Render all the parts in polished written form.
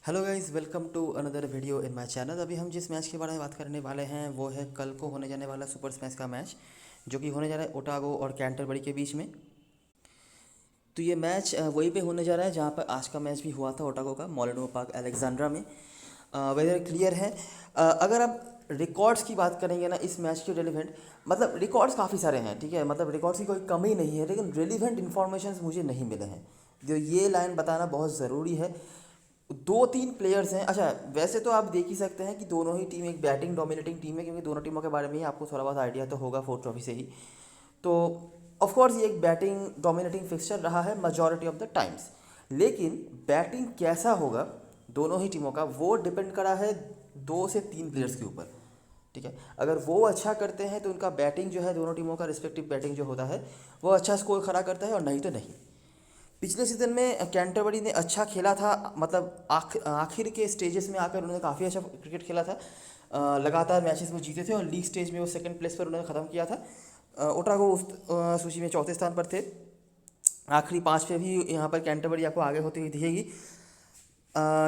Hello guys, welcome to another video in my channel. अभी हम जिस मैच के बारे में बात करने वाले हैं वो है कल को होने जाने वाला सुपर स्मैश का मैच, जो कि होने जा रहा है ओटागो और कैंटरबरी के बीच में। तो ये मैच वहीं पे होने जा रहा है जहाँ पर आज का मैच भी हुआ था ओटागो का, मोलिनो पार्क अलेक्जेंड्रा में। वेदर क्लियर है। अगर आप रिकॉर्ड्स की बात करेंगे ना इस मैच के रिलेवेंट, मतलब रिकॉर्ड्स काफ़ी सारे हैं, ठीक है, मतलब रिकॉर्ड्स की कोई कमी नहीं है, लेकिन रिलेवेंट इन्फॉर्मेशन मुझे नहीं मिले हैं। जो ये लाइन बताना बहुत ज़रूरी है। दो तीन प्लेयर्स हैं। अच्छा, वैसे तो आप देख ही सकते हैं कि दोनों ही टीम एक बैटिंग डोमिनेटिंग टीम है, क्योंकि दोनों टीमों के बारे में ही आपको थोड़ा बहुत आइडिया तो होगा फोर्थ ट्रॉफी से ही। तो ऑफ कोर्स ये एक बैटिंग डोमिनेटिंग फिक्सचर रहा है मेजॉरिटी ऑफ द टाइम्स, लेकिन बैटिंग कैसा होगा दोनों ही टीमों का वो डिपेंड करा है दो से तीन प्लेयर्स के ऊपर। ठीक है, अगर वो अच्छा करते हैं तो उनका बैटिंग जो है, दोनों टीमों का रिस्पेक्टिव बैटिंग जो होता है वो अच्छा स्कोर खड़ा करता है, और नहीं तो नहीं। पिछले सीज़न में कैंटरबरी ने अच्छा खेला था, मतलब आखिर के स्टेजेस में आकर उन्होंने काफ़ी अच्छा क्रिकेट खेला था। लगातार मैचेस वो जीते थे और लीग स्टेज में वो सेकंड प्लेस पर उन्होंने ख़त्म किया था। ओटागो उस सूची में चौथे स्थान पर थे। आखिरी पाँच पे भी यहाँ पर कैंटरबरी आपको आगे होती हुई दिखेगी।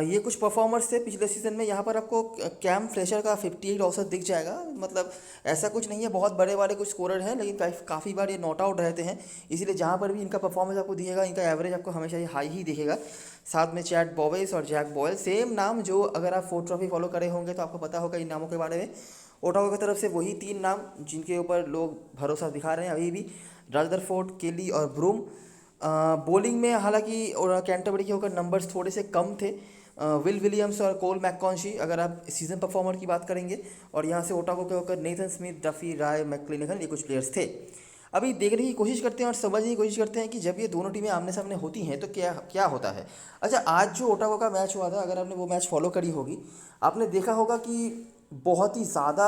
ये कुछ परफॉर्मर्स थे पिछले सीज़न में। यहाँ पर आपको कैम फ्रेशर का 58 औसत दिख जाएगा। मतलब ऐसा कुछ नहीं है, बहुत बड़े वाले कुछ स्कोरर हैं, लेकिन काफ़ी बार ये नॉट आउट रहते हैं। इसीलिए जहाँ पर भी इनका परफॉर्मेंस आपको दिखेगा, इनका एवरेज आपको हमेशा ही हाई ही दिखेगा। साथ में चैट बॉवेस और जैक बॉयल, सेम नाम, जो अगर आप फोर्थ ट्रॉफी फॉलो करे होंगे तो आपको पता होगा इन नामों के बारे में। ओटागो की तरफ से वही तीन नाम जिनके ऊपर लोग भरोसा दिखा रहे हैं अभी भी, रदरफोर्ड, केली और ब्रूम। बॉलिंग में हालांकि और कैंटरबरी के होकर नंबर्स थोड़े से कम थे। विल विलियम्स और कोल मैककॉन्शी अगर आप सीजन परफॉर्मर की बात करेंगे, और यहाँ से ओटागो के होकर नेथन स्मिथ, डफी, राय, मैक्लिनगन, ये कुछ प्लेयर्स थे। अभी देखने की कोशिश करते हैं और समझने की कोशिश करते हैं कि जब ये दोनों टीमें आमने सामने होती हैं तो क्या क्या होता है। अच्छा, आज जो ओटागो का मैच हुआ था, अगर आपने वो मैच फॉलो करी होगी, आपने देखा होगा कि बहुत ही ज़्यादा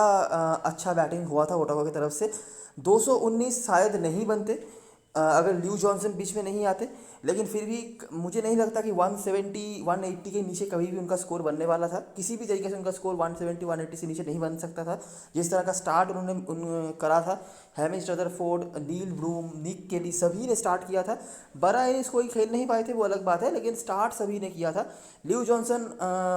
अच्छा बैटिंग हुआ था ओटागो की तरफ से। 219 शायद नहीं बनते अगर ल्यू जॉनसन बीच में नहीं आते, लेकिन फिर भी मुझे नहीं लगता कि 170 180 के नीचे कभी भी उनका स्कोर बनने वाला था। किसी भी तरीके से उनका स्कोर 170 180 से नीचे नहीं बन सकता था। जिस तरह का स्टार्ट उन्होंने करा था, हैमिस रदरफोर्ड, नील ब्रूम, निक केली, सभी ने स्टार्ट किया था। बड़ा इनिंग्स कोई खेल नहीं पाए थे, वो अलग बात है, लेकिन स्टार्ट सभी ने किया था। ल्यू जॉनसन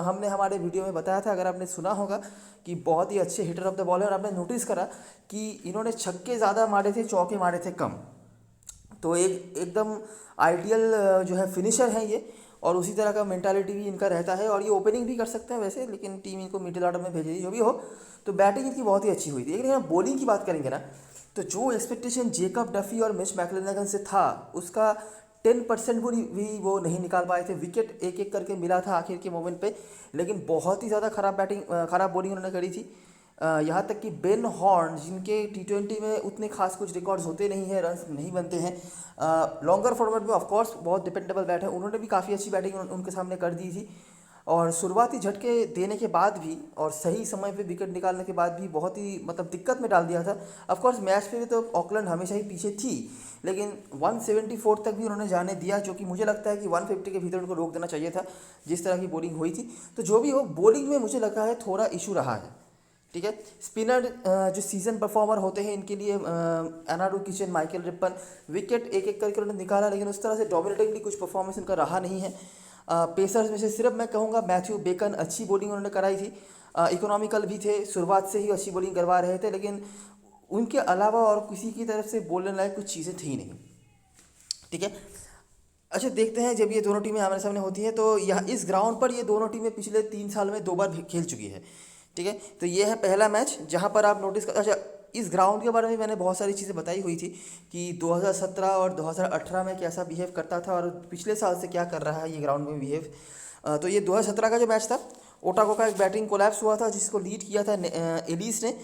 हमने हमारे वीडियो में बताया था, अगर आपने सुना होगा, कि बहुत ही अच्छे हिटर ऑफ द बॉल है, और आपने नोटिस करा कि इन्होंने छक्के ज़्यादा मारे थे, चौके मारे थे कम। तो एकदम आइडियल जो है फिनिशर है ये, और उसी तरह का मेंटालिटी भी इनका रहता है, और ये ओपनिंग भी कर सकते हैं वैसे, लेकिन टीम इनको मिडिल ऑर्डर में भेजी जो भी हो। तो बैटिंग इनकी बहुत ही अच्छी हुई थी, लेकिन अगर बॉलिंग की बात करेंगे ना, तो जो एक्सपेक्टेशन जेकब डफी और मिच मैक्लेनगन से था, उसका 10% भी वो नहीं निकाल पाए थे। विकेट एक एक करके मिला था आखिर के मोमेंट पे, लेकिन बहुत ही ज़्यादा खराब बॉलिंग उन्होंने करी थी। यहाँ तक कि बेन हॉर्न, जिनके टी20 में उतने खास कुछ रिकॉर्ड्स होते नहीं हैं, रन नहीं बनते हैं, लॉन्गर फॉर्मेट में ऑफकोर्स बहुत डिपेंडेबल बैट है, उन्होंने भी काफ़ी अच्छी बैटिंग उनके सामने कर दी थी। और शुरुआती झटके देने के बाद भी और सही समय पे विकेट निकालने के बाद भी बहुत ही मतलब दिक्कत में डाल दिया था। ऑफकोर्स मैच पे भी तो ऑकलैंड हमेशा ही पीछे थी, लेकिन 174 तक भी उन्होंने जाने दिया, जो कि मुझे लगता है कि 150 के भीतर उनको रोक देना चाहिए था, जिस तरह की बॉलिंग हुई थी। तो जो भी हो, बॉलिंग में मुझे लगा है थोड़ा इशू रहा है। ठीक है, स्पिनर जो सीजन परफॉर्मर होते हैं, इनके लिए Eenadu kitchen, Michael Ripon, wicket एक एक करके उन्होंने निकाला, लेकिन उस तरह से डोमिनेटिंगली कुछ परफॉर्मेंस इनका रहा नहीं है। पेसर्स में से सिर्फ मैं कहूँगा मैथ्यू बेकन, अच्छी बॉलिंग उन्होंने कराई थी। इकोनॉमिकल भी थे, शुरुआत से ही अच्छी बॉलिंग करवा रहे थे, लेकिन उनके अलावा और किसी की तरफ से बोलने लायक कुछ चीज़ें थी नहीं। ठीक है। अच्छा, देखते हैं जब ये दोनों टीमें आमने सामने होती हैं, तो यह इस ग्राउंड पर ये दोनों टीमें पिछले 3 साल में 2 बार खेल चुकी है। ठीक है, तो ये है पहला मैच जहाँ पर आप नोटिस कर। अच्छा, इस ग्राउंड के बारे में मैंने बहुत सारी चीज़ें बताई हुई थी कि 2017 और 2018 में कैसा बिहेव करता था, और पिछले साल से क्या कर रहा है ये ग्राउंड में बिहेव। तो ये 2017 का जो मैच था, ओटागो का एक बैटिंग कोलैप्स हुआ था, जिसको लीड किया था एलिस ने,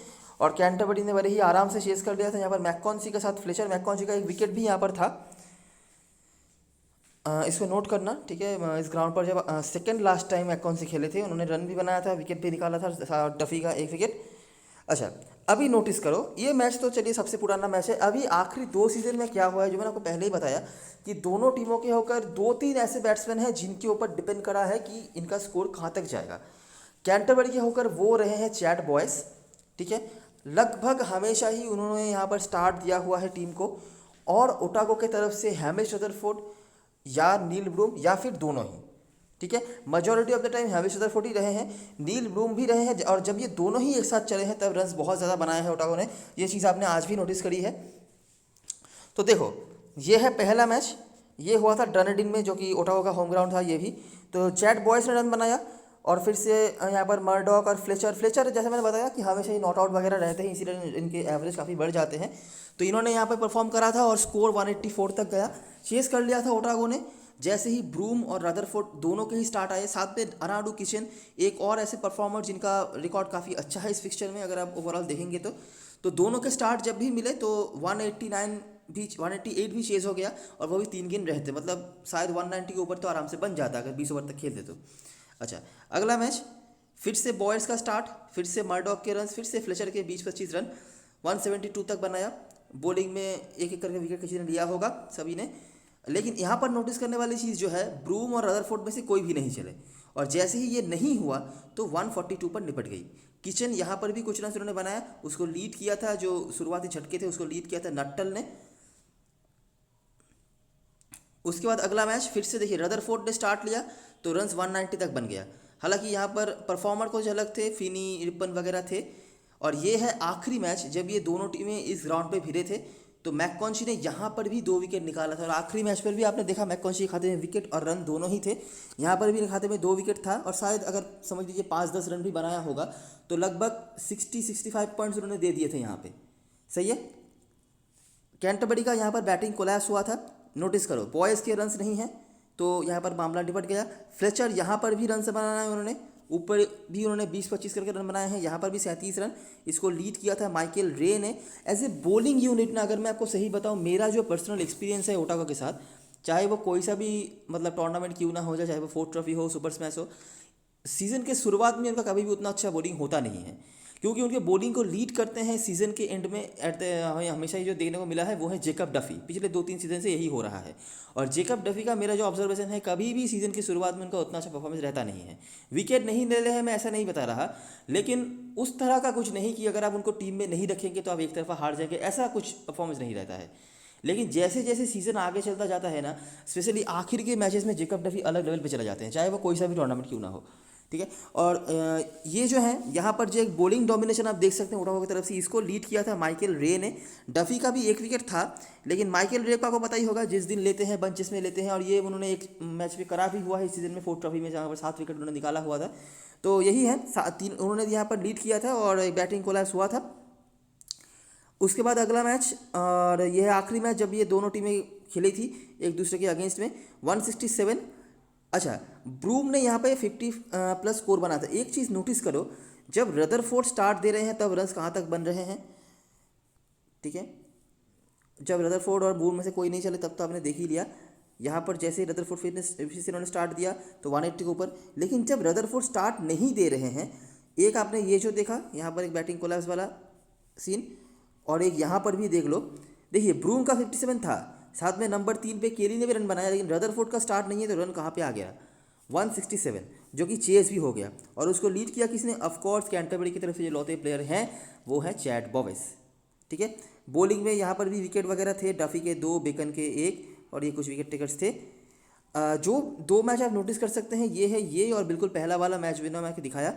और कैंटरबरी ने बड़े ही आराम से चेस कर लिया था। यहाँ पर मैककॉन्सी के साथ फ्लेचर मैककॉन्सी का एक विकेट भी यहाँ पर था। इसको नोट करना, ठीक है। इस ग्राउंड पर जब सेकंड लास्ट टाइम मैककॉन से खेले थे, उन्होंने रन भी बनाया था, विकेट भी निकाला था, डफी का एक विकेट। अच्छा, अभी नोटिस करो, ये मैच तो चलिए सबसे पुराना मैच है। अभी आखिरी 2 सीजन में क्या हुआ है, जो मैंने आपको पहले ही बताया कि दोनों टीमों के होकर 2-3 ऐसे बैट्समैन हैं जिनके ऊपर डिपेंड करा है कि इनका स्कोर कहाँ तक जाएगा। कैंटरबरी के होकर वो रहे हैं चैट बॉयस। ठीक है, लगभग हमेशा ही उन्होंने यहाँ पर स्टार्ट दिया हुआ है टीम को। और ओटागो के तरफ से हैमिस रदरफोर्ड या नील ब्रूम, या फिर दोनों ही। ठीक है। मेजॉरिटी ऑफ द टाइम हैविस रदरफोर्ड ही रहे हैं, नील ब्लूम भी रहे हैं, और जब ये दोनों ही एक साथ चले हैं तब रन्स बहुत ज़्यादा बनाए हैं ओटागो ने। ये चीज़ आपने आज भी नोटिस करी है। तो देखो, ये है पहला मैच, ये हुआ था डनडिन में, जो कि ओटागो का होम ग्राउंड था ये भी। तो चैट बॉयस ने रन बनाया, और फिर से यहाँ पर मर्डॉक और फ्लेचर जैसे मैंने बताया कि हमेशा ही नॉट आउट वगैरह रहते हैं, इसीलिए इनके एवरेज काफ़ी बढ़ जाते हैं। तो इन्होंने यहाँ पर परफॉर्म करा था और स्कोर 184 तक गया, चेस कर लिया था ओटागो ने। जैसे ही ब्रूम और रदरफोर्ड दोनों के ही स्टार्ट आए, साथ में अराडू किचन, एक और ऐसे परफॉर्मर जिनका रिकॉर्ड काफ़ी अच्छा है इस फिक्सचर में अगर आप ओवरऑल देखेंगे तो दोनों के स्टार्ट जब भी मिले तो 189 भी 188 भी चेज हो गया, और वो भी 3 गेंद रहते, मतलब शायद 190 के ऊपर तो आराम से बन जाता अगर 20 ओवर तक खेलते तो। अच्छा, अगला मैच फिर से बॉयज़ का स्टार्ट, फिर से मर्डॉक के रन, फिर से फ्लेचर के 20-25 रन, 172 तक बनाया। बॉलिंग में एक एक करके विकेट किसी ने लिया होगा सभी ने। लेकिन यहाँ पर नोटिस करने वाली चीज़ जो है, ब्रूम और रदरफोर्ड में से कोई भी नहीं चले, और जैसे ही ये नहीं हुआ तो 142 पर निपट गई। किचन यहाँ पर भी कुछ रन उन्होंने बनाया, उसको लीड किया था, जो शुरुआती झटके थे उसको लीड किया था नट्टल ने। उसके बाद अगला मैच फिर से देखिए, रदरफोर्ड ने स्टार्ट लिया तो रन्स 190 तक बन गया। हालांकि यहाँ पर परफॉर्मर कुछ अलग थे, फिनी रिपन वगैरह थे। और ये है आखिरी मैच जब ये दोनों टीमें इस ग्राउंड पे भिड़े थे, तो मैककॉन्ची ने यहाँ पर भी 2 विकेट निकाला था, और आखिरी मैच पर भी आपने देखा मैककॉन्ची के खाते में विकेट और रन दोनों ही थे। यहाँ पर भी खाते में 2 विकेट था, और शायद अगर समझ लीजिए 5-10 रन भी बनाया होगा तो लगभग 60-65 पॉइंट्स उन्होंने दे दिए थे यहाँ पे। सही है। कैंटरबरी का यहाँ पर बैटिंग कोलैप्स हुआ था, नोटिस करो बॉयज़ के रन्स नहीं हैं, तो यहाँ पर मामला निपट गया। फ्लेचर यहाँ पर भी रन से बनाना है उन्होंने, ऊपर भी उन्होंने 20-25 करके रन बनाए हैं, यहाँ पर भी 37 रन। इसको लीड किया था माइकल रे ने। एज ए बॉलिंग यूनिट ना, अगर मैं आपको सही बताऊँ, मेरा जो पर्सनल एक्सपीरियंस है ओटागो के साथ, चाहे वो कोई सा भी मतलब टूर्नामेंट क्यों ना हो जाए, चाहे वो फोर्थ ट्रॉफी हो, सुपर स्मैश हो, सीज़न के शुरुआत में उनका कभी भी उतना अच्छा बॉलिंग होता नहीं है, क्योंकि उनके बॉलिंग को लीड करते हैं सीज़न के एंड में हमें हमेशा ही जो देखने को मिला है वो है जेकब डफी। पिछले 2-3 सीज़न से यही हो रहा है, और जेकब डफी का मेरा जो ऑब्जर्वेशन है, कभी भी सीज़न की शुरुआत में उनका उतना अच्छा परफॉर्मेंस रहता नहीं है। विकेट नहीं ले रहे हैं, मैं ऐसा नहीं बता रहा, लेकिन उस तरह का कुछ नहीं कि अगर आप उनको टीम में नहीं रखेंगे तो आप एक तरफा हार जाएंगे, ऐसा कुछ परफॉर्मेंस नहीं रहता है। लेकिन जैसे जैसे सीज़न आगे चलता जाता है ना, स्पेशली आखिर के मैचेस में जेकब डफी अलग लेवल पे चले जाते हैं, चाहे वो कोई सा भी टूर्नामेंट क्यों ना हो। ठीक है। और ये जो है यहाँ पर जो एक बॉलिंग डोमिनेशन आप देख सकते हैं ओटागो की तरफ से, इसको लीड किया था माइकल रे ने। डफी का भी 1 विकेट था, लेकिन माइकल रे को आपको पता ही होगा, जिस दिन लेते हैं बंचेस में लेते हैं, और ये उन्होंने एक मैच में करा भी हुआ है इस सीज़न में, फोर्थ ट्रॉफी में, जहाँ पर 7 विकेट उन्होंने निकाला हुआ था। तो यही है, 3 उन्होंने यहाँ पर लीड किया था और बैटिंग कोलैप्स हुआ था। उसके बाद अगला मैच, और यह आखिरी मैच जब ये दोनों टीमें खेली थी एक दूसरे के अगेंस्ट में, 167। अच्छा, ब्रूम ने यहाँ पे 50 प्लस स्कोर बना था। एक चीज़ नोटिस करो, जब रदरफोर्ड स्टार्ट दे रहे हैं तब रन्स कहाँ तक बन रहे हैं। ठीक है, जब रदरफोर्ड और ब्रूम में से कोई नहीं चले तब तो आपने देख ही लिया। यहाँ पर जैसे ही रदरफोर्ड फिर से इन्होंने स्टार्ट दिया तो 180 के ऊपर, लेकिन जब रदरफोर्ड स्टार्ट नहीं दे रहे हैं, एक आपने ये जो देखा यहाँ पर एक बैटिंग कोलैप्स वाला सीन, और एक यहाँ पर भी देख लो। देखिए, ब्रूम का 57 था, साथ में नंबर 3 पे केली ने भी रन बनाया, लेकिन रदरफोर्ड का स्टार्ट नहीं है तो रन कहाँ पे आ गया, 167, जो कि चेस भी हो गया। और उसको लीड किया किसने, ऑफकोर्स कैंटरबरी की तरफ से जो लौते प्लेयर हैं वो है चैट बॉवेस। ठीक है। बॉलिंग में यहाँ पर भी विकेट वगैरह थे, डफी के 2, बेकन के 1, और ये कुछ विकेट टेकर्स थे। जो 2 मैच आप नोटिस कर सकते हैं, ये है ये, और बिल्कुल पहला वाला मैच विनर मैच दिखाया।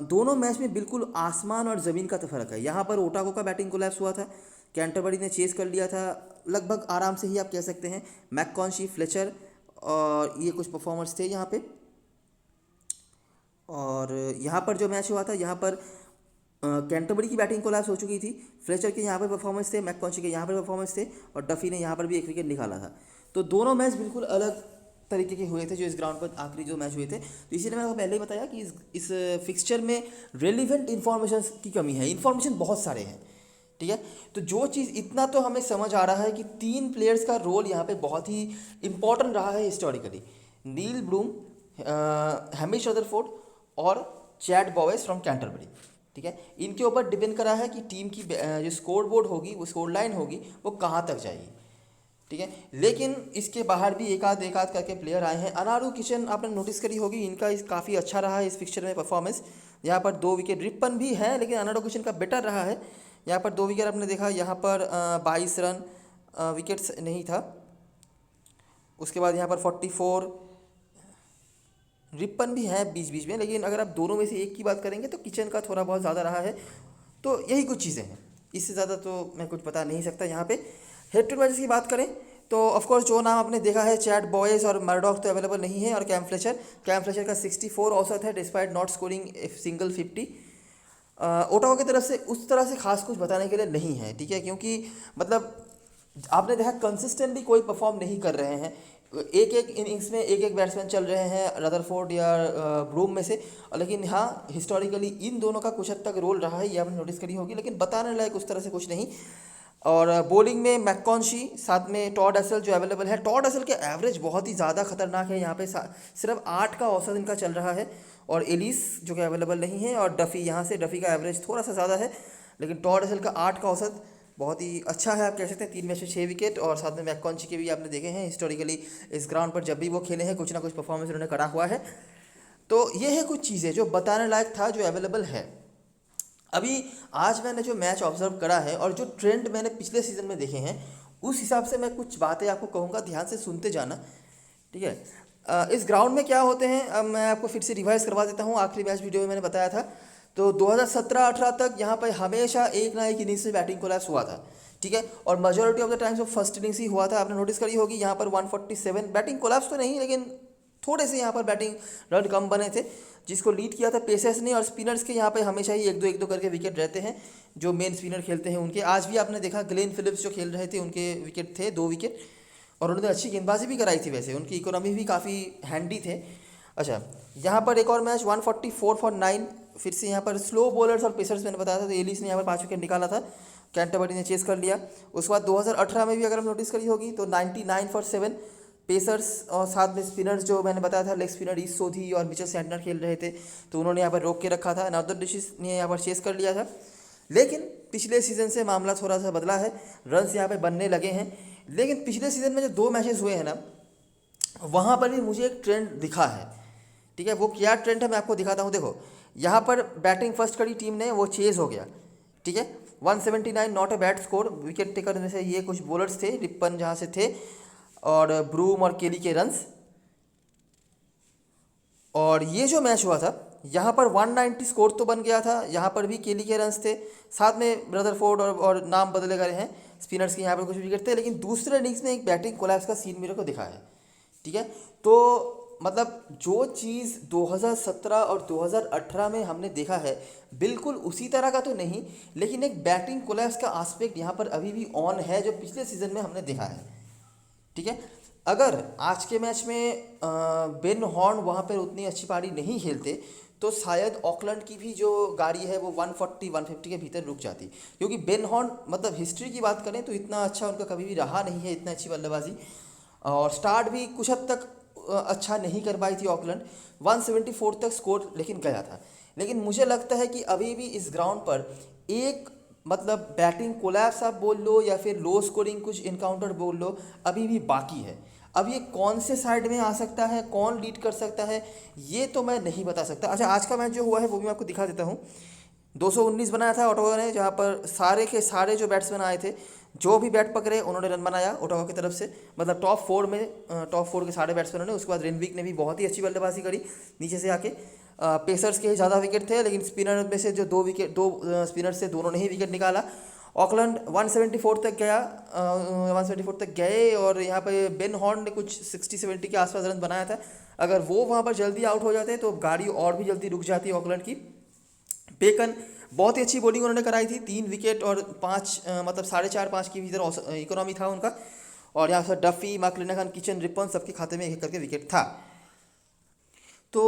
दोनों मैच में बिल्कुल आसमान और ज़मीन का तो फर्क है। यहाँ पर ओटागो का बैटिंग कोलैप्स हुआ था, कैंटरबरी ने चेस कर लिया था लगभग आराम से ही, आप कह सकते हैं। मैककॉन्ची, फ्लेचर और ये कुछ परफॉर्मर्स थे यहाँ पे। और यहाँ पर जो मैच हुआ था, यहाँ पर कैंटरबरी की बैटिंग कोलैप्स हो चुकी थी, फ्लेचर के यहाँ पर परफॉर्मेंस थे, मैककॉन्ची के यहाँ पर परफॉर्मेंस थे, और डफी ने यहाँ पर भी 1 विकेट निकाला था। तो दोनों मैच बिल्कुल अलग तरीके के हुए थे जो इस ग्राउंड पर आखिरी जो मैच हुए थे। तो इसीलिए मैंने आपको पहले ही बताया कि इस फिक्सचर में रेलिवेंट इन्फॉर्मेशन की कमी है। इन्फॉर्मेशन बहुत सारे हैं, ठीक है। तो जो चीज़ इतना तो हमें समझ आ रहा है कि 3 प्लेयर्स का रोल यहाँ पे बहुत ही इंपॉर्टेंट रहा है हिस्टोरिकली, नील ब्लूम, हैमिश रदरफोर्ड और चैट बॉवेस फ्रॉम कैंटरबरी। ठीक है, इनके ऊपर डिपेंड करा है कि टीम की जो स्कोर बोर्ड होगी, वो स्कोर लाइन होगी, वो कहाँ तक जाएगी। ठीक है, लेकिन इसके बाहर भी एक आध करके प्लेयर आए हैं। अनारू किचन आपने नोटिस करी होगी, इनका काफ़ी अच्छा रहा है इस फिक्सचर में परफॉर्मेंस। यहाँ पर 2 विकेट, रिपन भी है लेकिन अनारू किचन का बेटर रहा है। यहाँ पर 2 विकेट आपने देखा, यहाँ पर 22 रन, विकेट्स नहीं था। उसके बाद यहाँ पर 44, रिपन भी है बीच बीच में, लेकिन अगर आप दोनों में से एक की बात करेंगे तो किचन का थोड़ा बहुत ज़्यादा रहा है। तो यही कुछ चीज़ें हैं, इससे ज़्यादा तो मैं कुछ बता नहीं सकता यहाँ पे। हेड टू मैचेस की बात करें तो ऑफकोर्स जो नाम आपने देखा है, चैट बॉयज़ और मर्डॉक तो अवेलेबल नहीं है, और कैम फ्लेचर का 64 औसत है despite not scoring single 50। Ottawa की तरफ से उस तरह से खास कुछ बताने के लिए नहीं है, ठीक है, क्योंकि मतलब आपने देखा कंसिस्टेंटली कोई परफॉर्म नहीं कर रहे हैं। एक एक इनिंग्स में एक एक बैट्समैन चल रहे हैं रदरफोर्ड या ब्रूम में से, लेकिन हाँ हिस्टोरिकली इन दोनों का कुछ हद तक रोल रहा है, ये आपने नोटिस करी होगी, लेकिन बताने लायक उस तरह से कुछ नहीं। और बॉलिंग में मैककॉन्शी, साथ में टॉड असल जो अवेलेबल है। टॉड असल के एवरेज बहुत ही ज़्यादा खतरनाक है, यहाँ पे सिर्फ 8 का औसत इनका चल रहा है, और एलिस जो कि अवेलेबल नहीं है, और डफ़ी, यहाँ से डफ़ी का एवरेज थोड़ा सा ज़्यादा है, लेकिन टॉड असल का 8 का औसत बहुत ही अच्छा है, आप कह सकते हैं। 3 मैच में 6 विकेट, और साथ में मैककॉन्ची के भी आपने देखे हैं हिस्टोरिकली इस ग्राउंड पर जब भी वो खेले हैं कुछ ना कुछ परफॉर्मेंस उन्होंने करा हुआ है। तो ये है कुछ चीज़ें जो बताने लायक था, जो अवेलेबल है। अभी आज मैंने जो मैच ऑब्जर्व करा है और जो ट्रेंड मैंने पिछले सीज़न में देखे हैं, उस हिसाब से मैं कुछ बातें आपको कहूँगा, ध्यान से सुनते जाना, ठीक है। इस ग्राउंड में क्या होते हैं, अब मैं आपको फिर से रिवाइज करवा देता हूँ। आखिरी मैच वीडियो में मैंने बताया था, तो 2017-18 तक यहाँ पर हमेशा एक ना एक इनिंग्स से बैटिंग कोलैप्स हुआ था, ठीक है, और मेजोरिटी ऑफ द टाइम्स वो फर्स्ट इनिंग्स ही हुआ था। आपने नोटिस करी होगी यहाँ पर 147 बैटिंग कोलैप्स तो नहीं, लेकिन थोड़े से यहाँ पर बैटिंग रन कम बने थे, जिसको लीड किया था पेसर्स ने, और स्पिनर्स के यहाँ पे हमेशा ही एक दो करके विकेट रहते हैं, जो मेन स्पिनर खेलते हैं उनके। आज भी आपने देखा ग्लेन फिलिप्स जो खेल रहे थे उनके विकेट थे, 2 विकेट, और उन्होंने अच्छी गेंदबाजी भी कराई थी, वैसे उनकी इकोनॉमी भी काफ़ी हैंडी थे। अच्छा, यहाँ पर एक और मैच 144 फॉर 9, फिर से यहाँ पर स्लो बॉलर्स और पेसर्स मैंने बताया था, तो एलिस ने यहाँ पर 5 विकेट निकाला था, कैंटरबरी ने चेस कर लिया। उसके बाद 2018 में भी अगर हम नोटिस करी होगी तो 99 फॉर 7 पेसर्स, और साथ में स्पिनर्स जो मैंने बताया था, लेग स्पिनर ईस्ट सोधी और मिचेल सैंटनर खेल रहे थे, तो उन्होंने यहाँ पर रोक के रखा था। नवदर डिशिस ने यहाँ पर चेस कर लिया था, लेकिन पिछले सीज़न से मामला थोड़ा सा बदला है, रन्स यहाँ पे बनने लगे हैं। लेकिन पिछले सीज़न में जो 2 मैचेस हुए हैं ना, वहाँ पर भी मुझे एक ट्रेंड दिखा है, ठीक है। वो क्या ट्रेंड है मैं आपको दिखाता हूँ। देखो, यहाँ पर बैटिंग फर्स्ट करी टीम ने, वो चेज हो गया, ठीक है। 179 not a bad score. Wicket taker में से ये कुछ बॉलर्स थे, रिप्पन जहाँ से थे, और ब्रूम और केली के रन्स। और ये जो मैच हुआ था, यहाँ पर 190 स्कोर तो बन गया था, यहाँ पर भी केली के रन्स थे, साथ में रदरफोर्ड और नाम बदले गए हैं स्पिनर्स के, यहाँ पर कुछ विकेट थे, लेकिन दूसरे इनिंग्स में एक बैटिंग कोलैप्स का सीन मेरे को दिखा है, ठीक है। तो मतलब जो चीज़ 2017 और 2018 में हमने देखा है, बिल्कुल उसी तरह का तो नहीं, लेकिन एक बैटिंग कोलैप्स का आस्पेक्ट यहाँ पर अभी भी ऑन है, जो पिछले सीज़न में हमने देखा है, ठीक है। अगर आज के मैच में बेन हॉर्न वहाँ पर उतनी अच्छी पारी नहीं खेलते, तो शायद ऑकलैंड की भी जो गाड़ी है वो 140-150 के भीतर रुक जाती, क्योंकि बेन हॉर्न मतलब हिस्ट्री की बात करें तो इतना अच्छा उनका कभी भी रहा नहीं है, इतना अच्छी बल्लेबाजी, और स्टार्ट भी कुछ हद तक अच्छा नहीं कर पाई थी ऑकलैंड। 174 तक स्कोर लेकिन गया था, लेकिन मुझे लगता है कि अभी भी इस ग्राउंड पर एक मतलब बैटिंग कोलैप्स आप बोल लो या फिर लो स्कोरिंग कुछ इनकाउंटर बोल लो, अभी भी बाकी है। अब ये कौन से साइड में आ सकता है, कौन लीड कर सकता है, ये तो मैं नहीं बता सकता। अच्छा, आज का मैच जो हुआ है वो भी मैं आपको दिखा देता हूँ। 219 बनाया था ओटावा ने, जहाँ पर सारे के सारे जो बैट्समैन आए थे, जो भी बैट पकड़े उन्होंने रन बनाया ओटावा की तरफ से, मतलब टॉप फोर के सारे बैट्समैनों ने। उसके बाद रेनविक ने भी बहुत ही अच्छी बल्लेबाजी करी नीचे से आके। पेसर्स के ज़्यादा विकेट थे, लेकिन स्पिनर में से जो 2 स्पिनर से दोनों ने ही विकेट निकाला। ऑकलैंड 174 तक गया, 174 तक गए, और यहाँ पे बेन हॉर्न ने कुछ 60-70 के आसपास रन बनाया था। अगर वो वहाँ पर जल्दी आउट हो जाते तो गाड़ी और भी जल्दी रुक जाती ऑकलैंड की। बेकन बहुत ही अच्छी बॉलिंग उन्होंने कराई थी, 3 विकेट और 5 मतलब 4.5-5 के भीतर इकोनॉमी था उनका। और यहाँ पर डफी, मैकक्लेनागन, किचन, रिपन सबके खाते में एक करके विकेट था। तो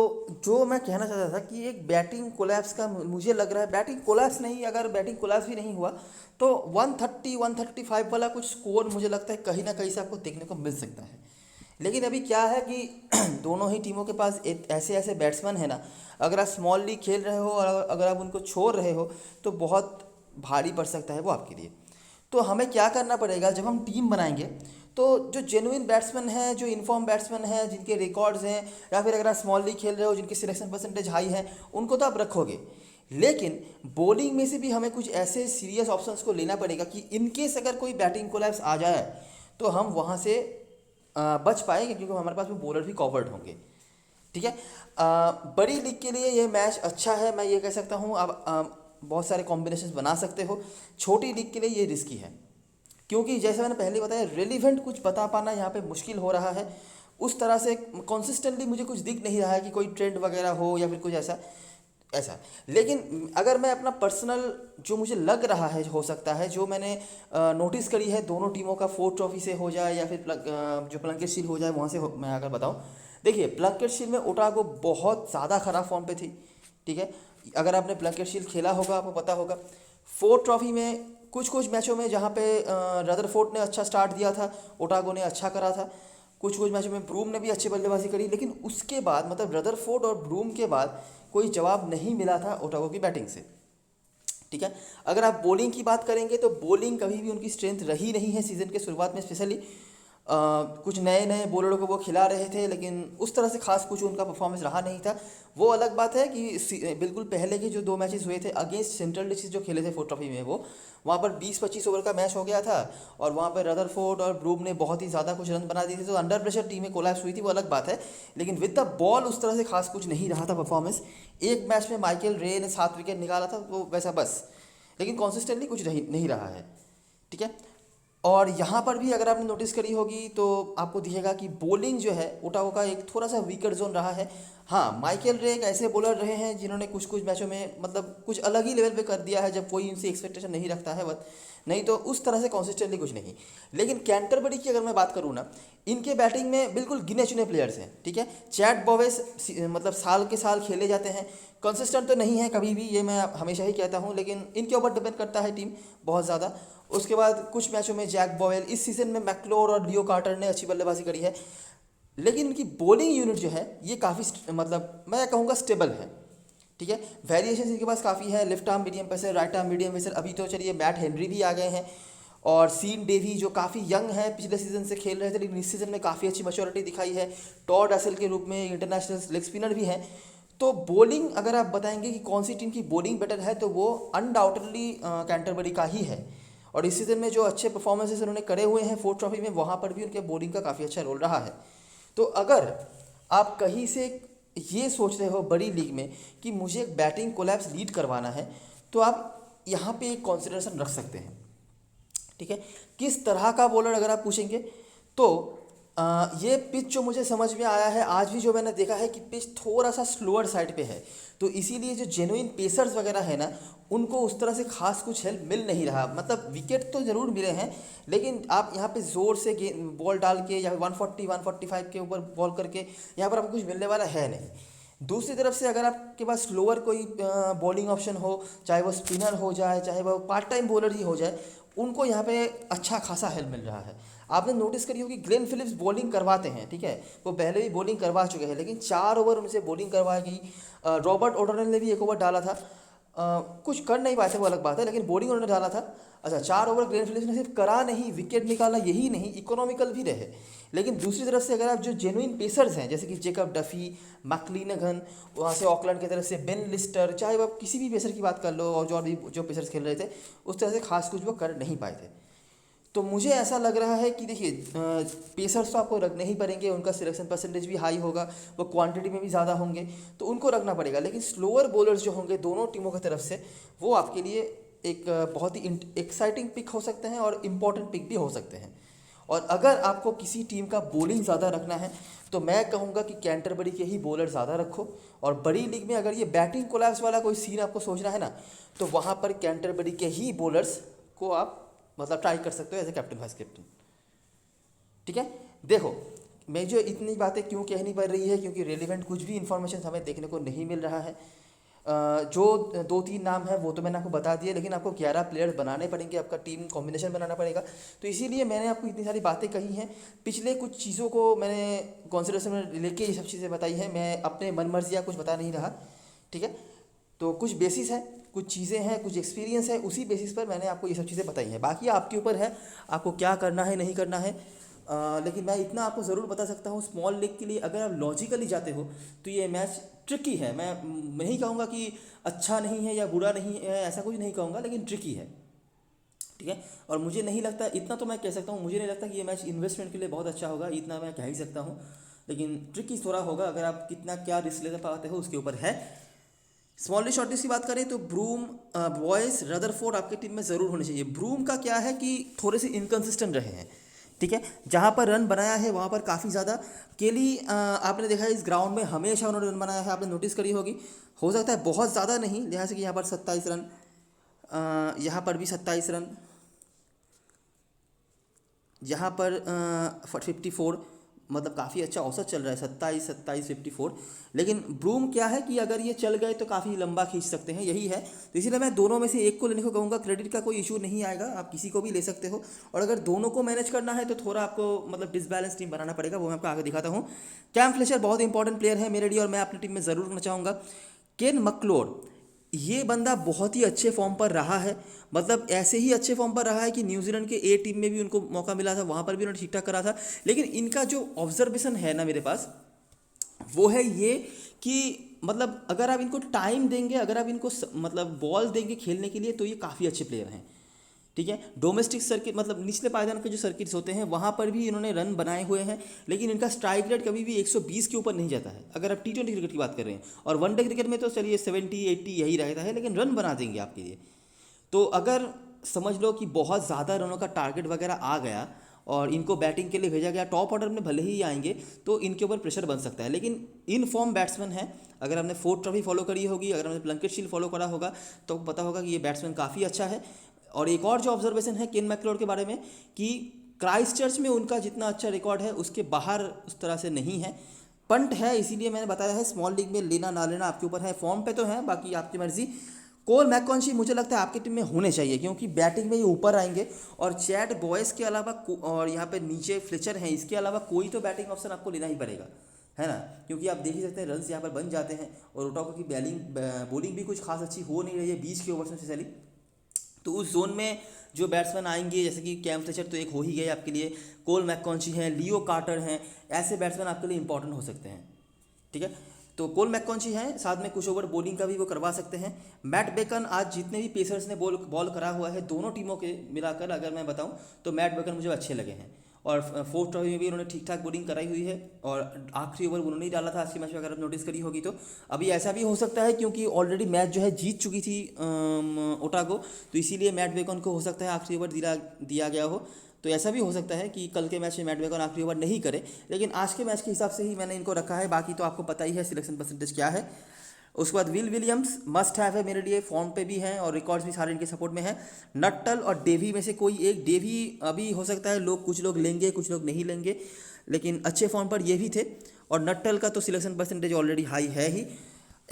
जो मैं कहना चाहता था कि एक बैटिंग कोलैप्स का मुझे लग रहा है, बैटिंग कोलैप्स नहीं, अगर बैटिंग कोलैप्स भी नहीं हुआ तो 130-135 वाला कुछ स्कोर मुझे लगता है कहीं ना कहीं से आपको देखने को मिल सकता है। लेकिन अभी क्या है कि दोनों ही टीमों के पास ऐसे ऐसे बैट्समैन है ना, अगर आप स्मॉल लीग खेल रहे हो और अगर आप उनको छोड़ रहे हो तो बहुत भारी पड़ सकता है वो आपके लिए। तो हमें क्या करना पड़ेगा, जब हम टीम बनाएंगे तो जो जेन्युइन बैट्समैन हैं, जो इन्फॉर्म बैट्समैन हैं, जिनके रिकॉर्ड्स हैं, या फिर अगर आप स्मॉल लीग खेल रहे हो जिनकी सिलेक्शन परसेंटेज हाई है, उनको तो आप रखोगे, लेकिन बॉलिंग में से भी हमें कुछ ऐसे सीरियस ऑप्शंस को लेना पड़ेगा कि इनकेस अगर कोई बैटिंग कोलैप्स आ जाए तो हम वहाँ से बच पाएंगे, क्योंकि हमारे पास वो बॉलर भी कवर्ड होंगे, ठीक है। बड़ी लीग के लिए ये मैच अच्छा है, मैं ये कह सकता हूँ। आप बहुत सारे कॉम्बिनेशन बना सकते हो। छोटी लीग के लिए ये रिस्की है, क्योंकि जैसे मैंने पहले बताया, रेलिवेंट कुछ बता पाना यहाँ पे मुश्किल हो रहा है। उस तरह से कंसिस्टेंटली मुझे कुछ दिख नहीं रहा है कि कोई ट्रेंड वगैरह हो या फिर कुछ ऐसा ऐसा। लेकिन अगर मैं अपना पर्सनल जो मुझे लग रहा है हो सकता है, जो मैंने नोटिस करी है दोनों टीमों का, फोर्थ ट्रॉफी से हो जाए या फिर जो प्लंकेट शील्ड हो जाए वहाँ से मैं अगर बताऊँ। देखिए, प्लंकेट शील्ड में ओटागो बहुत ज़्यादा खराब फॉर्म पे थी। ठीक है, अगर आपने प्लंकेट शील्ड खेला होगा आपको पता होगा। फोर्थ ट्रॉफी में कुछ कुछ मैचों में जहाँ पे रदरफोर्ड ने अच्छा स्टार्ट दिया था, ओटागो ने अच्छा करा था। कुछ कुछ मैचों में ब्रूम ने भी अच्छी बल्लेबाजी करी, लेकिन उसके बाद मतलब रदरफोर्ड और ब्रूम के बाद कोई जवाब नहीं मिला था ओटागो की बैटिंग से। ठीक है, अगर आप बॉलिंग की बात करेंगे तो बॉलिंग कभी भी उनकी स्ट्रेंथ रही नहीं है सीजन के शुरुआत में स्पेशली। कुछ नए नए बॉलरों को वो खिला रहे थे, लेकिन उस तरह से खास कुछ उनका परफॉर्मेंस रहा नहीं था। वो अलग बात है कि बिल्कुल पहले के जो 2 मैचेस हुए थे अगेंस्ट सेंट्रल डिस्ट्रिक्ट जो खेले थे फोर्थ ट्रॉफी में, वो वहाँ पर 20-25 ओवर का मैच हो गया था और वहाँ पर रदरफोर्ड और ब्रूम ने बहुत ही ज़्यादा कुछ रन बना दिए थे। तो अंडर प्रेशर टीमें कोलैप्स हुई थी, वो अलग बात है। लेकिन विद द बॉल उस तरह से खास कुछ नहीं रहा था परफॉर्मेंस। एक मैच में माइकल रे ने 7 विकेट निकाला था, वो वैसा बस, लेकिन कॉन्सिस्टेंटली कुछ नहीं रहा है। ठीक है, और यहाँ पर भी अगर आपने नोटिस करी होगी तो आपको दिखेगा कि बॉलिंग जो है ओटागो का एक थोड़ा सा वीकर जोन रहा है। हाँ, माइकल रे एक ऐसे बॉलर रहे हैं जिन्होंने कुछ कुछ मैचों में मतलब कुछ अलग ही लेवल पे कर दिया है जब कोई इनसे एक्सपेक्टेशन नहीं रखता है, बट नहीं तो उस तरह से कॉन्सिस्टेंटली कुछ नहीं। लेकिन कैंटरबरी की अगर मैं बात करूँ ना, इनके बैटिंग में बिल्कुल गिने चुने प्लेयर्स हैं। ठीक है, चैट बॉवेस मतलब साल के साल खेले जाते हैं, कंसिस्टेंट तो नहीं है कभी भी, ये मैं हमेशा ही कहता हूँ, लेकिन इनके ऊपर डिपेंड करता है टीम बहुत ज़्यादा। उसके बाद कुछ मैचों में जैक बॉवेल, इस सीज़न में मैक्लोर और लियो कार्टर ने अच्छी बल्लेबाजी करी है। लेकिन इनकी बॉलिंग यूनिट जो है ये काफ़ी मतलब मैं कहूँगा स्टेबल है। ठीक है, वेरिएशन इनके पास काफ़ी है, left arm medium pacer, right arm medium pacer. अभी तो चलिए मैट हेनरी भी आ गए हैं, और सीन डेवी जो काफ़ी यंग है, पिछले सीजन से खेल रहे थे लेकिन इस सीजन में काफ़ी अच्छी मैच्योरिटी दिखाई है। टॉड रसेल के रूप में इंटरनेशनल लेग स्पिनर भी हैं। तो बॉलिंग अगर आप बताएंगे कि कौन सी टीम की बॉलिंग बेटर है तो वो अनडाउटेडली कैंटरबरी का ही है। और इस सीज़न में जो अच्छे परफॉर्मेंसेस उन्होंने करे हुए हैं फोर्थ ट्रॉफी में, वहाँ पर भी उनके बॉलिंग का काफ़ी अच्छा रोल रहा है। तो अगर आप कहीं से ये सोच रहे हो बड़ी लीग में कि मुझे एक बैटिंग कोलैप्स लीड करवाना है, तो आप यहाँ पे एक कॉन्सिडरेशन रख सकते हैं। ठीक है, किस तरह का बॉलर अगर आप पूछेंगे तो ये पिच जो मुझे समझ में आया है आज भी, जो मैंने देखा है कि पिच थोड़ा सा स्लोअर साइड पे है, तो इसीलिए जो जेन्युइन पेसर्स वगैरह है ना, उनको उस तरह से खास कुछ हेल्प मिल नहीं रहा। मतलब विकेट तो ज़रूर मिले हैं, लेकिन आप यहाँ पे ज़ोर से बॉल डाल के या 140-145 के ऊपर बॉल करके यहाँ पर आपको कुछ मिलने वाला है नहीं। दूसरी तरफ से अगर आपके पास स्लोअर कोई बॉलिंग ऑप्शन हो, चाहे वो स्पिनर हो जाए, चाहे वो पार्ट टाइम बॉलर ही हो जाए, उनको यहाँ पे अच्छा खासा हेल्प मिल रहा है। आपने नोटिस करी होगी ग्लेन फिलिप्स बॉलिंग करवाते हैं, ठीक है, वो पहले भी बॉलिंग करवा चुके हैं, लेकिन 4 ओवर उनसे बॉलिंग करवाई गई। रॉबर्ट ओडोनेल ने भी 1 ओवर डाला था, कुछ कर नहीं पाए थे वो अलग बात है, लेकिन बॉलिंग उन्होंने डाला था। अच्छा, 4 ओवर ग्लेन फिलिप्स ने सिर्फ करा नहीं, विकेट निकाला, यही नहीं इकोनॉमिकल भी रहे। लेकिन दूसरी तरफ से अगर आप जो जेन्युइन पेसर्स हैं जैसे कि जेकब डफी, मैक्लिनगन, वहाँ से ऑकलैंड की तरफ से बेन लिस्टर, चाहे वो आप किसी भी पेसर की बात कर लो, और जो भी जो पेसर्स खेल रहे थे उस तरह से खास कुछ वो कर नहीं पाए थे। तो मुझे ऐसा लग रहा है कि देखिए, पेसर्स तो आपको रखने ही पड़ेंगे, उनका सिलेक्शन परसेंटेज भी हाई होगा, वो क्वांटिटी में भी ज़्यादा होंगे, तो उनको रखना पड़ेगा। लेकिन स्लोअर बॉलर्स जो होंगे दोनों टीमों की तरफ से, वो आपके लिए एक बहुत ही एक्साइटिंग पिक हो सकते हैं और इम्पॉर्टेंट पिक भी हो सकते हैं। और अगर आपको किसी टीम का बॉलिंग ज़्यादा रखना है तो मैं कहूँगा कि कैंटरबरी के ही बॉलर ज़्यादा रखो। और बड़ी लीग में अगर ये बैटिंग कोलैप्स वाला कोई सीन आपको सोचना है ना, तो वहाँ पर कैंटरबरी के ही बॉलर्स को आप मतलब ट्राई कर सकते हो as a captain vice captain. ठीक है, देखो मैं जो इतनी बातें क्यों कहनी पड़ रही है, क्योंकि रेलिवेंट कुछ भी इन्फॉर्मेशन हमें देखने को नहीं मिल रहा है। जो 2-3 नाम है वो तो मैंने आपको बता दिया, लेकिन आपको 11 प्लेयर्स बनाने पड़ेंगे, आपका टीम कॉम्बिनेशन बनाना पड़ेगा। तो इसीलिए मैंने आपको इतनी सारी बातें कही हैं। पिछले कुछ चीज़ों को मैंने कॉन्सिडरेशन में लेके ये सब चीज़ें बताई हैं, मैं अपने मन मर्जी या कुछ बता नहीं रहा। ठीक है, तो कुछ बेसिस है, कुछ चीज़ें हैं, कुछ एक्सपीरियंस है, उसी बेसिस पर मैंने आपको ये सब चीज़ें बताई हैं। बाकी आपके ऊपर है आपको क्या करना है नहीं करना है। लेकिन मैं इतना आपको ज़रूर बता सकता हूँ, स्मॉल लीग के लिए अगर आप लॉजिकली जाते हो तो ये मैच ट्रिकी है। मैं नहीं कहूँगा कि अच्छा नहीं है या बुरा नहीं है, ऐसा कुछ नहीं कहूँगा, लेकिन ट्रिकी है। ठीक है, और मुझे नहीं लगता, इतना तो मैं कह सकता हूँ, मुझे नहीं लगता कि ये मैच इन्वेस्टमेंट के लिए बहुत अच्छा होगा, इतना मैं कह ही सकता हूँ। लेकिन ट्रिकी थोड़ा होगा, अगर आप कितना क्या रिस्क ले पाते हो उसके ऊपर है। स्मॉलिश शॉर्टलिस्ट की बात करें तो ब्रूम, बॉयस, रदरफोर्ड आपकी टीम में ज़रूर होने चाहिए। ब्रूम का क्या है कि थोड़े से इनकन्सिस्टेंट रहे हैं, ठीक है। जहाँ पर रन बनाया है वहाँ पर काफ़ी ज़्यादा। केली, आपने देखा है इस ग्राउंड में हमेशा उन्होंने रन बनाया है, आपने नोटिस करी होगी। हो सकता है बहुत ज़्यादा नहीं, जैसे कि यहाँ पर 27 रन, यहाँ पर भी 27 रन, यहाँ पर 54, मतलब काफ़ी अच्छा औसत चल रहा है, 27 27 54। लेकिन ब्रूम क्या है कि अगर ये चल गए तो काफ़ी लंबा खींच सकते हैं, यही है। तो इसीलिए मैं दोनों में से एक को लेने को कहूँगा। क्रेडिट का कोई इशू नहीं आएगा, आप किसी को भी ले सकते हो। और अगर दोनों को मैनेज करना है तो थोड़ा आपको मतलब डिसबैलेंस टीम बनाना पड़ेगा, वो मैं आपको आगे दिखाता हूँ। कैम फ्लेचर बहुत इंपॉर्टेंट प्लेयर है मेरे लिए और मैं अपनी टीम में ज़रूर रखना चाहूँगा। केन मैक्लोर, ये बंदा बहुत ही अच्छे फॉर्म पर रहा है, मतलब ऐसे ही अच्छे फॉर्म पर रहा है कि न्यूजीलैंड के ए टीम में भी उनको मौका मिला था, वहाँ पर भी उन्होंने ठीक ठाक करा था। लेकिन इनका जो ऑब्जर्वेशन है ना मेरे पास, वो है ये कि मतलब अगर आप इनको टाइम देंगे, अगर आप इनको मतलब बॉल देंगे खेलने के लिए, तो ये काफ़ी अच्छे प्लेयर हैं, ठीक है। डोमेस्टिक सर्किट मतलब निचले पायदान के जो सर्किट्स होते हैं वहाँ पर भी इन्होंने रन बनाए हुए हैं, लेकिन इनका स्ट्राइक रेट कभी भी 120 के ऊपर नहीं जाता है, अगर आप T20 क्रिकेट की बात कर रहे हैं। और वनडे क्रिकेट में तो चलिए 70 80 यही रहता है, लेकिन रन बना देंगे आपके लिए। तो अगर समझ लो कि बहुत ज़्यादा रनों का टारगेट वगैरह आ गया और इनको बैटिंग के लिए भेजा गया, टॉप ऑर्डर में भले ही आएंगे तो इनके ऊपर प्रेशर बन सकता है। लेकिन इन फॉर्म बैट्समैन है, अगर आपने फोर्थ ट्रॉफी फॉलो करी होगी, अगर आपने प्लंकेट शील्ड फॉलो करा होगा तो पता होगा कि ये बैट्समैन काफ़ी अच्छा है। और एक और जो ऑब्जर्वेशन है केन मैक्लोर के बारे में, कि क्राइस्ट चर्च में उनका जितना अच्छा रिकॉर्ड है उसके बाहर उस तरह से नहीं है। पंट है, इसीलिए मैंने बताया है स्मॉल लीग में लेना ना लेना आपके ऊपर है। फॉर्म पे तो है, बाकी आपकी मर्जी। कोल मैककॉन्शी मुझे लगता है आपकी टीम में होने चाहिए, क्योंकि बैटिंग में ये ऊपर आएंगे। और चैट बॉयस के अलावा और यहाँ पे नीचे फ्लेचर हैं, इसके अलावा कोई तो बैटिंग ऑप्शन आपको लेना ही पड़ेगा, है ना। क्योंकि आप देख ही सकते हैं रन्स यहाँ पर बन जाते हैं, और ओटाको की बॉलिंग भी कुछ खास अच्छी हो नहीं रही है 20 के ओवर्स में से चली। तो उस जोन में जो बैट्समैन आएंगे, जैसे कि कैम फ्लेचर तो एक हो ही गए आपके लिए, कोल मैककॉन्ची हैं, लियो कार्टर हैं, ऐसे बैट्समैन आपके लिए इंपॉर्टेंट हो सकते हैं, ठीक है। तो कोल मैककॉन्ची हैं, साथ में कुछ ओवर बॉलिंग का भी वो करवा सकते हैं। मैट बेकन, आज जितने भी पेसर्स ने बॉल करा हुआ है दोनों टीमों के मिलाकर अगर मैं बताऊं तो मैट बेकन मुझे अच्छे लगे हैं। और फोर्थ ट्रॉफी में भी उन्होंने ठीक ठाक बॉलिंग कराई हुई है, और आखिरी ओवर उन्होंने ही डाला था आज के मैच में, अगर आप नोटिस करी होगी तो। अभी ऐसा भी हो सकता है क्योंकि ऑलरेडी मैच जो है जीत चुकी थी ओटागो, तो इसीलिए मैट बेकन को हो सकता है आखिरी ओवर दिया गया हो। तो ऐसा भी हो सकता है कि कल के मैच में मैट बेकन आखिरी ओवर नहीं करे, लेकिन आज के मैच के हिसाब से ही मैंने इनको रखा है। बाकी तो आपको पता ही है सिलेक्शन परसेंटेज क्या है। उसके बाद विल विलियम्स मस्ट हैव है मेरे लिए, फॉर्म पे भी हैं और रिकॉर्ड्स भी सारे इनके सपोर्ट में हैं। नट्टल और डेवी में से कोई एक, डेवी अभी हो सकता है कुछ लोग लेंगे कुछ लोग नहीं लेंगे, लेकिन अच्छे फॉर्म पर ये भी थे। और नट्टल का तो सिलेक्शन परसेंटेज ऑलरेडी हाई है ही।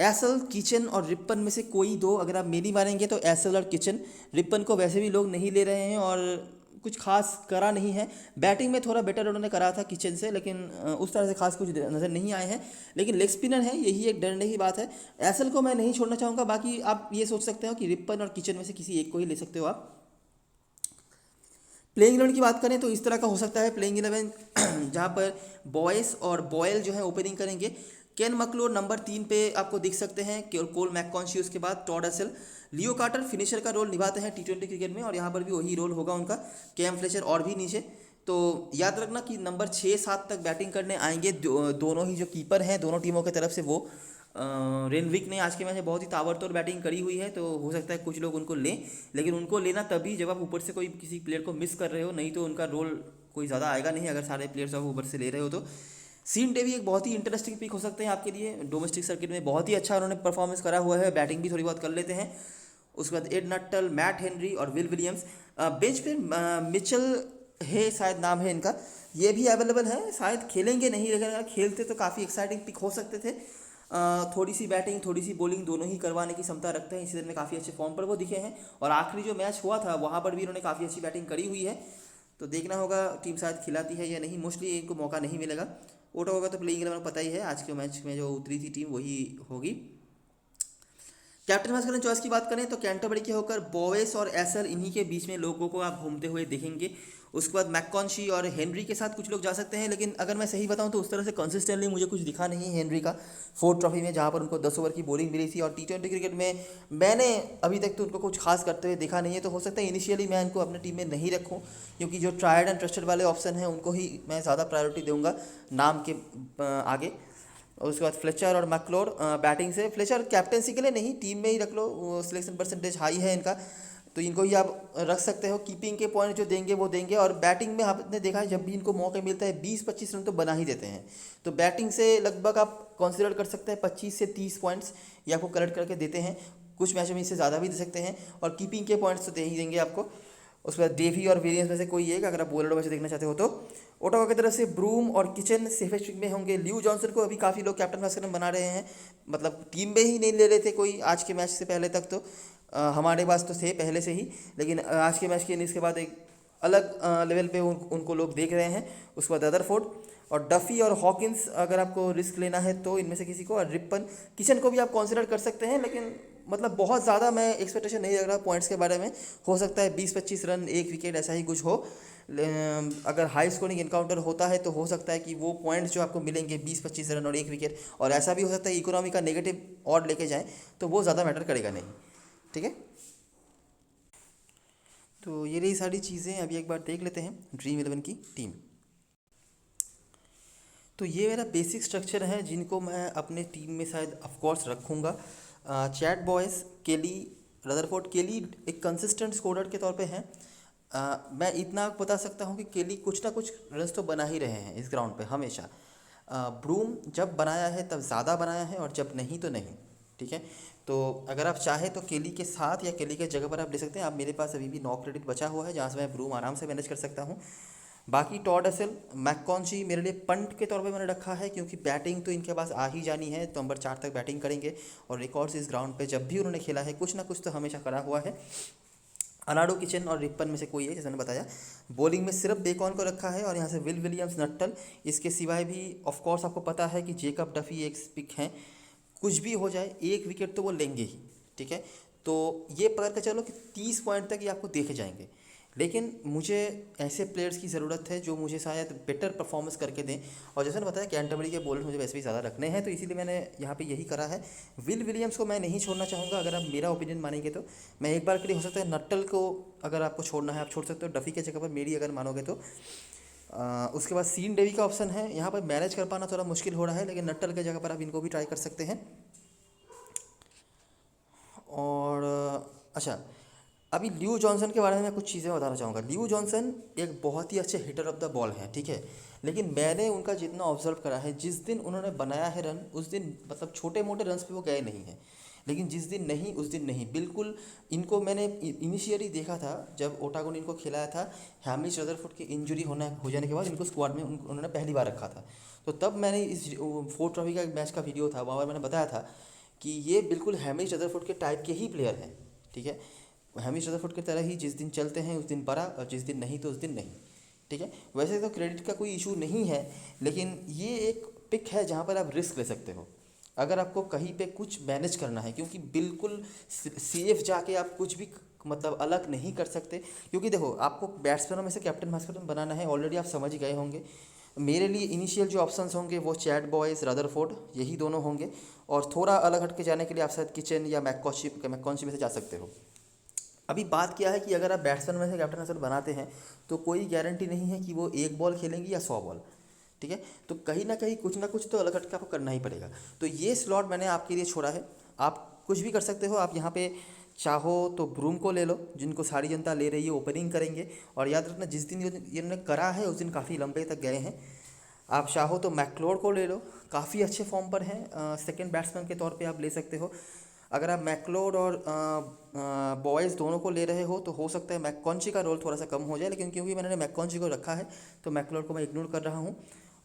एसल, किचन और रिप्पन में से कोई दो अगर आप मेरी मारेंगे तो एसल और किचन। रिप्पन को वैसे भी लोग नहीं ले रहे हैं और कुछ खास करा नहीं है। बैटिंग में थोड़ा बेटर उन्होंने करा था किचन से, लेकिन उस तरह से खास कुछ नज़र नहीं आए हैं। लेकिन लेग स्पिनर है, यही एक डरने की बात है। एसल को मैं नहीं छोड़ना चाहूँगा, बाकी आप ये सोच सकते हो कि रिप्पन और किचन में से किसी एक को ही ले सकते हो आप। प्लेइंग 11 की बात करें तो इस तरह का हो सकता है प्लेइंग 11 जहाँ पर बॉयस और बॉयल जो है ओपनिंग करेंगे। केन मैक्लोर नंबर 3 पे आपको दिख सकते हैं, कोल मैककॉन्शी, उसके बाद टॉड एसल। लियो कार्टर फिनिशर का रोल निभाते हैं T20 क्रिकेट में, और यहाँ पर भी वही रोल होगा उनका। कैम फ्लेचर और भी नीचे। तो याद रखना कि नंबर 6 7 तक बैटिंग करने आएंगे दोनों ही जो कीपर हैं दोनों टीमों की तरफ से, वो रेनविक ने आज के मैच में बहुत ही ताबड़तोड़ बैटिंग करी हुई है, तो हो सकता है कुछ लोग उनको लें, लेकिन उनको लेना तभी जब आप ऊपर से कोई किसी प्लेयर को मिस कर रहे हो, नहीं तो उनका रोल कोई ज़्यादा आएगा नहीं अगर सारे प्लेयर्स आप ऊपर से ले रहे हो तो। सीन डेवी एक बहुत ही इंटरेस्टिंग पिक हो सकते हैं आपके लिए, डोमेस्टिक सर्किट में बहुत ही अच्छा उन्होंने परफॉर्मेंस करा हुआ है, बैटिंग भी थोड़ी बहुत कर लेते हैं। उसके बाद एड नट्टल, मैट हेनरी और विल विलियम्स। बेंच पे मिचेल है शायद नाम है इनका, ये भी अवेलेबल है, शायद खेलेंगे नहीं, लेकिन अगर खेलते तो काफ़ी एक्साइटिंग पिक हो सकते थे। थोड़ी सी बैटिंग थोड़ी सी बॉलिंग दोनों ही करवाने की क्षमता रखते हैं, इस सीजन में काफ़ी अच्छे फॉर्म पर वो दिखे हैं, और आखिरी जो मैच हुआ था वहाँ पर भी इन्होंने काफ़ी अच्छी बैटिंग करी हुई है। तो देखना होगा टीम शायद खिलाती है या नहीं, मोस्टली इनको मौका नहीं मिलेगा। ओटागो का तो प्लेइंग 11 पता ही है, आज के मैच में जो उतरी थी टीम वही होगी। कैप्टन वाइस कैप्टन चॉइस की बात करें तो कैंटरबरी के होकर बोवेस और एसर, इन्हीं के बीच में लोगों को आप घूमते हुए देखेंगे। उसके बाद मैककॉन्शी और हेनरी के साथ कुछ लोग जा सकते हैं, लेकिन अगर मैं सही बताऊं तो उस तरह से कंसिस्टेंटली मुझे कुछ दिखा नहीं हेनरी का 4 ट्रॉफी में, जहां पर उनको 10 ओवर की बॉलिंग मिली थी। और टी20 क्रिकेट में मैंने अभी तक तो उनको कुछ खास करते हुए देखा नहीं है। तो हो सकता है इनिशियली मैं इनको अपने टीम में नहीं रखूं, क्योंकि जो ट्राइड एंड ट्रस्टेड वाले ऑप्शन हैं उनको ही मैं ज़्यादा प्रायोरिटी दूंगा नाम के आगे। और उसके बाद फ्लेचर और मैकलोर बैटिंग से, फ्लेचर कैप्टेंसी के लिए नहीं, टीम में ही रख लो, वो सिलेक्शन परसेंटेज हाई है इनका, तो इनको ही आप रख सकते हो। कीपिंग के पॉइंट जो देंगे वो देंगे, और बैटिंग में आपने देखा है जब भी इनको मौका मिलता है 20-25 रन तो बना ही देते हैं। तो बैटिंग से लगभग आप कंसिडर कर सकते हैं 25 से 30 पॉइंट्स ये आपको कलेक्ट करके देते हैं। कुछ मैचों में इससे ज़्यादा भी दे सकते हैं, और कीपिंग के पॉइंट्स तो दे ही देंगे आपको। उसके बाद डेवी और विलियम्स में से कोई एक, अगर आप बॉलर वैसे देखना चाहते हो तो। ओटावा की तरफ से ब्रूम और किचन सेफेस्ट पिक में होंगे। ल्यू जॉनसन को अभी काफ़ी लोग कैप्टन वाइस कैप्टन बना रहे हैं, मतलब टीम में ही नहीं ले रहे थे कोई आज के मैच से पहले तक। तो हमारे पास तो थे पहले से ही, लेकिन आज के मैच के इनिंग्स के बाद एक अलग लेवल पे उनको लोग देख रहे हैं। उसके बाद रदरफोर्ड और डफी और हॉकिंस, अगर आपको रिस्क लेना है तो इनमें से किसी को। और रिपन, किचन को भी आप कंसिडर कर सकते हैं, लेकिन मतलब बहुत ज़्यादा मैं एक्सपेक्टेशन नहीं रख रहा पॉइंट्स के बारे में। हो सकता है 20-25 रन, 1 विकेट, ऐसा ही कुछ हो। अगर हाई स्कोरिंग इनकाउंटर होता है तो हो सकता है कि वो पॉइंट्स जो आपको मिलेंगे 20-25 रन और 1 विकेट, और ऐसा भी हो सकता है इकोनॉमी का नेगेटिव और लेके जाएं, तो वो ज़्यादा मैटर करेगा नहीं। ठीक है, तो ये रही सारी चीज़ें। अभी एक बार देख लेते हैं ड्रीम 11 की टीम। तो ये मेरा बेसिक स्ट्रक्चर है जिनको मैं अपने टीम में शायद ऑफकोर्स रखूँगा। चैट बॉयस, केली, रदरफोर्ड। केली एक कंसिस्टेंट स्कोरर के तौर पे हैं। मैं इतना बता सकता हूँ कि केली कुछ ना कुछ रन्स तो बना ही रहे हैं इस ग्राउंड पे हमेशा। ब्रूम जब बनाया है तब ज़्यादा बनाया है, और जब नहीं तो नहीं। ठीक है, तो अगर आप चाहें तो केली के साथ या केली के जगह पर आप ले सकते हैं। आप, मेरे पास अभी भी 9 क्रेडिट बचा हुआ है, जहाँ से मैं ब्रूम आराम से मैनेज कर सकता हूँ। बाकी टॉड एसल, मैककॉन्ची मेरे लिए पंट के तौर पे मैंने रखा है, क्योंकि बैटिंग तो इनके पास आ ही जानी है, तो नंबर 4 तक बैटिंग करेंगे। और रिकॉर्ड्स इस ग्राउंड पे जब भी उन्होंने खेला है कुछ ना कुछ तो हमेशा करा हुआ है। अनाडो, किचन और रिपन में से कोई है, जैसे मैंने बताया। बॉलिंग में सिर्फ बेकॉन को रखा है, और यहाँ से विल विलियम्स, नट्टल। इसके सिवाय भी ऑफ कोर्स आपको पता है कि जेकब डफी एक पिक हैं। कुछ भी हो जाए 1 विकेट तो वो लेंगे ही। ठीक है, तो ये पकड़ के चलो कि 30 पॉइंट तक ये आपको देखे जाएंगे। लेकिन मुझे ऐसे प्लेयर्स की ज़रूरत है जो मुझे शायद बेटर परफॉर्मेंस करके दें, और जैसे मैंने बताया कैंटरबरी के बॉलर मुझे वैसे भी ज़्यादा रखने हैं, तो इसीलिए मैंने यहाँ पे यही करा है। विल विलियम्स को मैं नहीं छोड़ना चाहूँगा, अगर आप मेरा ओपिनियन मानेंगे तो। मैं एक बार के लिए, हो सकता है नट्टल को अगर आपको छोड़ना है आप छोड़ सकते हो, डफी के जगह पर मेरी अगर मानोगे तो। उसके बाद सीन डेवी का ऑप्शन है, यहाँ पर मैनेज कर पाना थोड़ा मुश्किल हो रहा है, लेकिन नट्टल के जगह पर आप इनको भी ट्राई कर सकते हैं। और अच्छा, अभी ल्यू जॉनसन के बारे में मैं कुछ चीज़ें बताना चाहूँगा। ल्यू जॉनसन एक बहुत ही अच्छे हिटर ऑफ द बॉल हैं, ठीक है, लेकिन मैंने उनका जितना ऑब्जर्व करा है, जिस दिन उन्होंने बनाया है रन उस दिन मतलब छोटे मोटे रन्स पे वो गए नहीं हैं, लेकिन जिस दिन नहीं उस दिन नहीं बिल्कुल। इनको मैंने इनिशियली देखा था जब ओटागो ने इनको खिलाया था, हैमिश रदरफोर्ड की इंजरी हो जाने के बाद इनको स्क्वाड में उन्होंने पहली बार रखा था। तो तब मैंने इस 4 ट्रॉफी का एक मैच का वीडियो था, वहाँ पर मैंने बताया था कि ये बिल्कुल हैमिश रदरफोर्ड के टाइप के ही प्लेयर हैं। ठीक है, हैमिश रदरफोर्ड की तरह ही जिस दिन चलते हैं उस दिन बड़ा, और जिस दिन नहीं तो उस दिन नहीं। ठीक है, वैसे तो क्रेडिट का कोई इशू नहीं है, लेकिन ये एक पिक है जहाँ पर आप रिस्क ले सकते हो अगर आपको कहीं पे कुछ मैनेज करना है, क्योंकि बिल्कुल सेफ जाके आप कुछ भी मतलब अलग नहीं कर सकते। क्योंकि देखो, आपको बैट्समैनों में से कैप्टन वाइस कैप्टन बनाना है, ऑलरेडी आप समझ ही गए होंगे। मेरे लिए इनिशियल जो ऑप्शंस होंगे वो चैट बॉयज़, रदरफोर्ड, यही दोनों होंगे। और थोड़ा अलग हट के जाने के लिए आप शायद किचन या मैककॉन्ची में से जा सकते हो। अभी बात क्या है कि अगर आप बैट्समैन में से कैप्टन वाइस कैप्टन बनाते हैं तो कोई गारंटी नहीं है कि वो 1 बॉल खेलेंगी या 100 बॉल। ठीक है, तो कहीं ना कहीं कुछ ना कुछ तो अलग हट के आपको करना ही पड़ेगा। तो ये स्लॉट मैंने आपके लिए छोड़ा है, आप कुछ भी कर सकते हो। आप यहाँ पे चाहो तो ब्रूम को ले लो, जिनको सारी जनता ले रही है, ओपनिंग करेंगे। और याद रखना, जिस दिन इन्होंने करा है उस दिन काफ़ी लंबे तक गए हैं। आप चाहो तो मैकलोर को ले लो, काफ़ी अच्छे फॉर्म पर हैं, सेकंड बैट्समैन के तौर पे आप ले सकते हो। अगर आप मैकलोर और बॉयज़ दोनों को ले रहे हो तो हो सकता है मैककॉन्ची का रोल थोड़ा सा कम हो जाए, लेकिन क्योंकि मैंने मैककॉन्ची को रखा है तो मैकलोर को मैं इग्नोर कर रहा हूँ।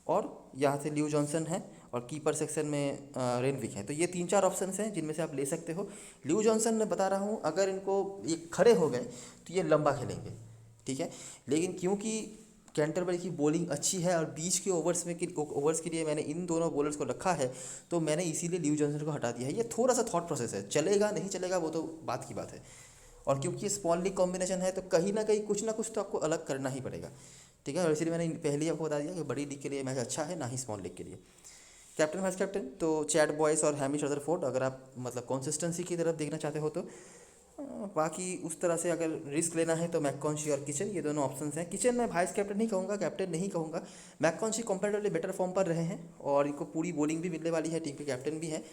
और यहाँ से ल्यू जॉनसन है, और कीपर सेक्शन में रेनविक है। तो ये 3-4 ऑप्शन हैं जिनमें से आप ले सकते हो। ल्यू जॉनसन मैं बता रहा हूँ, अगर इनको ये खड़े हो गए तो ये लंबा खेलेंगे। ठीक है, लेकिन क्योंकि कैंटरबरी की बॉलिंग अच्छी है और बीच के ओवर्स के लिए मैंने इन दोनों बॉलर्स को रखा है, तो मैंने इसीलिए ल्यू जॉनसन को हटा दिया है। ये थोड़ा सा थॉट प्रोसेस है, चलेगा नहीं चलेगा वो तो बात की बात है। और क्योंकि ये स्मॉल लीग कॉम्बिनेशन है तो कहीं ना कुछ तो आपको अलग करना ही पड़ेगा, ठीक है। और इसलिए मैंने पहले ही आपको बता दिया कि बड़ी लीग के लिए मैच अच्छा है, ना ही स्मॉल लीग के लिए। कैप्टन वाइस कैप्टन तो चैट बॉयस और हैमिश रदरफोर्ड, अगर आप मतलब कंसिस्टेंसी की तरफ देखना चाहते हो तो बाकी उस तरह से अगर रिस्क लेना है तो मैककॉन्शी और किचन, ये दोनों ऑप्शंस हैं। किचन मैं वाइस कैप्टन नहीं कहूँगा, कैप्टन नहीं कहूँगा। मैककॉन्शी कंपैरेटिवली बेटर फॉर्म पर रहे हैं और इनको पूरी बॉलिंग भी मिलने वाली है, टीम के कैप्टन भी हैं,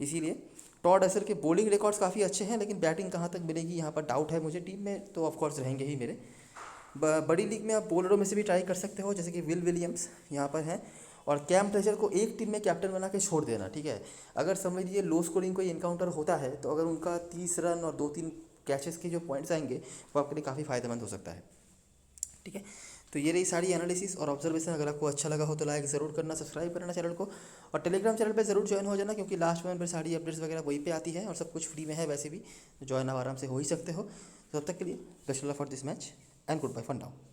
इसीलिए। टॉड एसर के बॉलिंग रिकॉर्ड्स काफ़ी अच्छे हैं, लेकिन बैटिंग कहाँ तक मिलेगी यहाँ पर डाउट है मुझे। टीम में तो ऑफकोर्स रहेंगे ही मेरे। बड़ी लीग में आप बॉलरों में से भी ट्राई कर सकते हो, जैसे कि विल विलियम्स यहाँ पर हैं। और कैम ट्रेजर को एक टीम में कैप्टन बना के छोड़ देना, ठीक है। अगर समझ लीजिए लो स्कोरिंग कोई इनकाउंटर होता है तो अगर उनका 30 रन और 2-3 कैचेस के जो पॉइंट्स आएंगे वो आपके लिए काफ़ी फायदेमंद हो सकता है, ठीक है। तो ये रही सारी एनालिसिस और ऑब्जर्वेशन। अगर आपको अच्छा लगा हो तो लाइक ज़रूर करना, सब्सक्राइब करना चैनल को, और टेलीग्राम चैनल पे ज़रूर ज्वाइन हो जाना, क्योंकि लास्ट में सारी अपडेट्स वगैरह वहीं पे आती है और सब कुछ फ्री में है वैसे भी, तो ज्वाइन आप आराम से हो ही सकते हो। तो तब तक के लिए best of luck for this match and good bye for now.